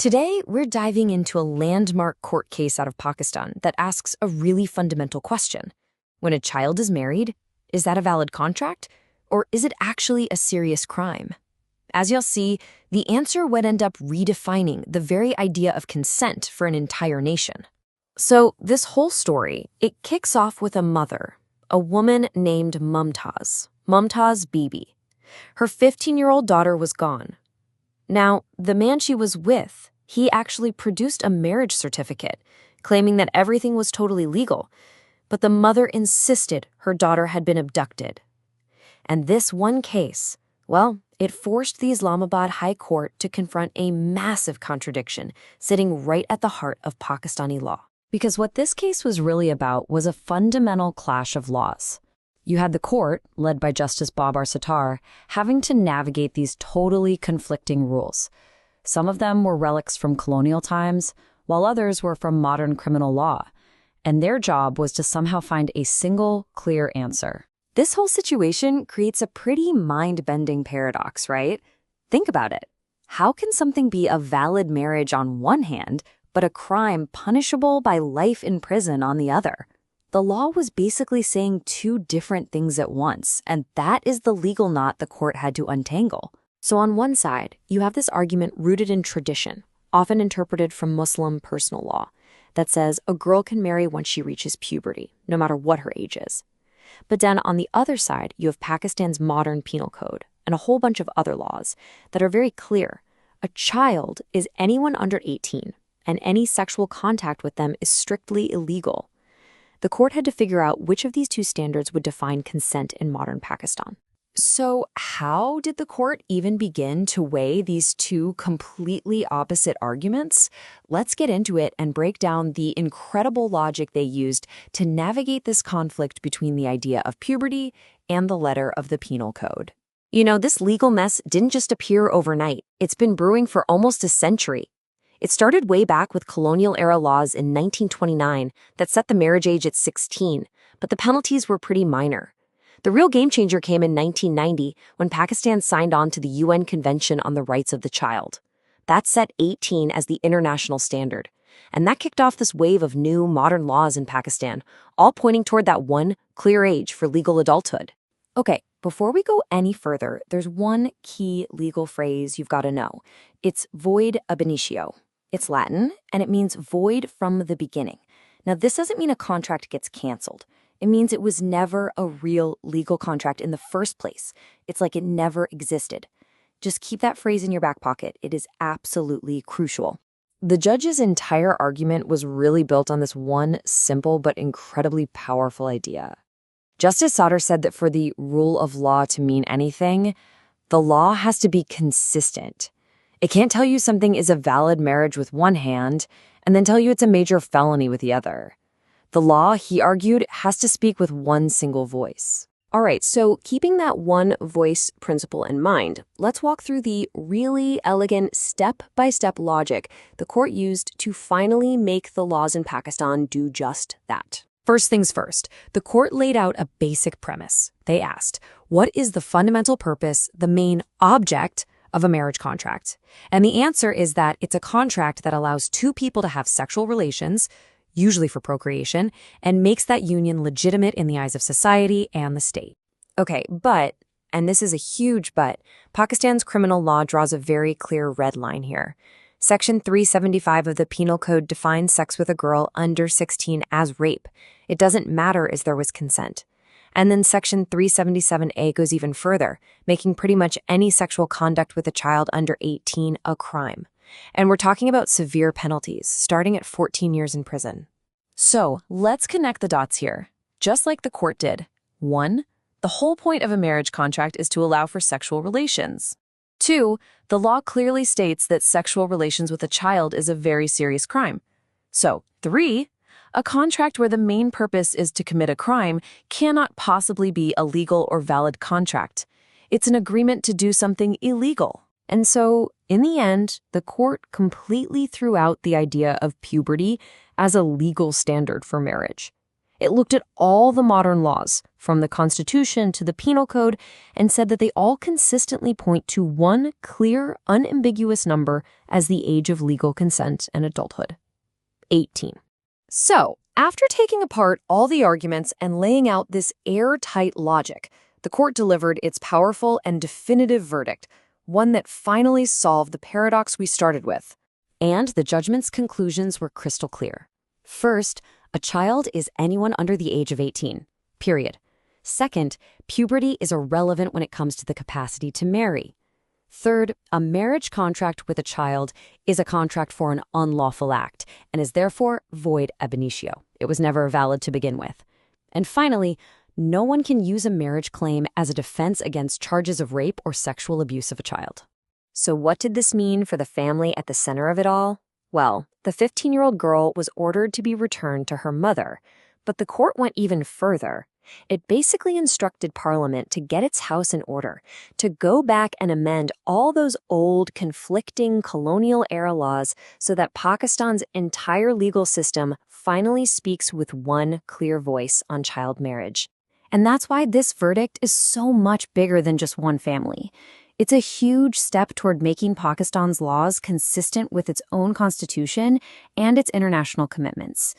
Today, we're diving into a landmark court case out of Pakistan that asks a really fundamental question. When a child is married, is that a valid contract, or is it actually a serious crime? As you'll see, the answer would end up redefining the very idea of consent for an entire nation. So this whole story, it kicks off with a mother, a woman named Mumtaz Bibi. Her 15-year-old daughter was gone. Now, the man she was with, he actually produced a marriage certificate, claiming that everything was totally legal, but the mother insisted her daughter had been abducted. And this one case, well, it forced the Islamabad High Court to confront a massive contradiction sitting right at the heart of Pakistani law. Because what this case was really about was a fundamental clash of laws. You had the court, led by Justice Babar Sattar, having to navigate these totally conflicting rules. Some of them were relics from colonial times, while others were from modern criminal law. And their job was to somehow find a single, clear answer. This whole situation creates a pretty mind-bending paradox, right? Think about it. How can something be a valid marriage on one hand, but a crime punishable by life in prison on the other? The law was basically saying two different things at once, and that is the legal knot the court had to untangle. So on one side, you have this argument rooted in tradition, often interpreted from Muslim personal law, that says a girl can marry once she reaches puberty, no matter what her age is. But then on the other side, you have Pakistan's modern penal code and a whole bunch of other laws that are very clear. A child is anyone under 18, and any sexual contact with them is strictly illegal. The court had to figure out which of these two standards would define consent in modern Pakistan. So how did the court even begin to weigh these two completely opposite arguments? Let's get into it and break down the incredible logic they used to navigate this conflict between the idea of puberty and the letter of the penal code. You know, this legal mess didn't just appear overnight. It's been brewing for almost a century. It started way back with colonial-era laws in 1929 that set the marriage age at 16, but the penalties were pretty minor. The real game-changer came in 1990 when Pakistan signed on to the UN Convention on the Rights of the Child. That set 18 as the international standard, and that kicked off this wave of new, modern laws in Pakistan, all pointing toward that one clear age for legal adulthood. Okay, before we go any further, there's one key legal phrase you've got to know. It's void ab initio. It's Latin, and it means void from the beginning. Now, this doesn't mean a contract gets canceled. It means it was never a real legal contract in the first place. It's like it never existed. Just keep that phrase in your back pocket. It is absolutely crucial. The judge's entire argument was really built on this one simple but incredibly powerful idea. Justice Sattar said that for the rule of law to mean anything, the law has to be consistent. It can't tell you something is a valid marriage with one hand and then tell you it's a major felony with the other. The law, he argued, has to speak with one single voice. All right, so keeping that one voice principle in mind, let's walk through the really elegant step-by-step logic the court used to finally make the laws in Pakistan do just that. First things first, the court laid out a basic premise. They asked, what is the fundamental purpose, the main object of a marriage contract? And the answer is that it's a contract that allows two people to have sexual relations, usually for procreation, and makes that union legitimate in the eyes of society and the state. Okay, but, and this is a huge but, Pakistan's criminal law draws a very clear red line here. Section 375 of the Penal Code defines sex with a girl under 16 as rape. It doesn't matter as there was consent. And then Section 377A goes even further, making pretty much any sexual conduct with a child under 18 a crime. And we're talking about severe penalties, starting at 14 years in prison. So let's connect the dots here, just like the court did. 1, the whole point of a marriage contract is to allow for sexual relations. 2, the law clearly states that sexual relations with a child is a very serious crime. So 3, a contract where the main purpose is to commit a crime cannot possibly be a legal or valid contract. It's an agreement to do something illegal. And so, in the end, the court completely threw out the idea of puberty as a legal standard for marriage. It looked at all the modern laws, from the Constitution to the Penal Code, and said that they all consistently point to one clear, unambiguous number as the age of legal consent and adulthood: 18. So, after taking apart all the arguments and laying out this airtight logic, the court delivered its powerful and definitive verdict, one that finally solved the paradox we started with. And the judgment's conclusions were crystal clear. First, a child is anyone under the age of 18, period. Second, puberty is irrelevant when it comes to the capacity to marry. Third, a marriage contract with a child is a contract for an unlawful act and is therefore void ab initio. It was never valid to begin with. And finally, no one can use a marriage claim as a defense against charges of rape or sexual abuse of a child. So what did this mean for the family at the center of it all? Well, the 15-year-old girl was ordered to be returned to her mother, but the court went even further. It basically instructed Parliament to get its house in order, to go back and amend all those old, conflicting colonial-era laws so that Pakistan's entire legal system finally speaks with one clear voice on child marriage. And that's why this verdict is so much bigger than just one family. It's a huge step toward making Pakistan's laws consistent with its own constitution and its international commitments.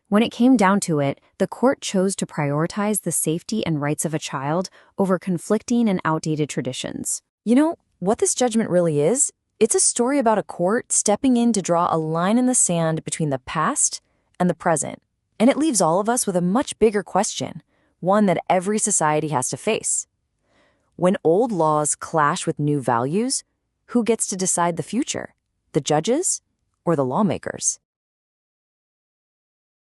When it came down to it, the court chose to prioritize the safety and rights of a child over conflicting and outdated traditions. You know, what this judgment really is? It's a story about a court stepping in to draw a line in the sand between the past and the present. And it leaves all of us with a much bigger question, one that every society has to face. When old laws clash with new values, who gets to decide the future? The judges or the lawmakers?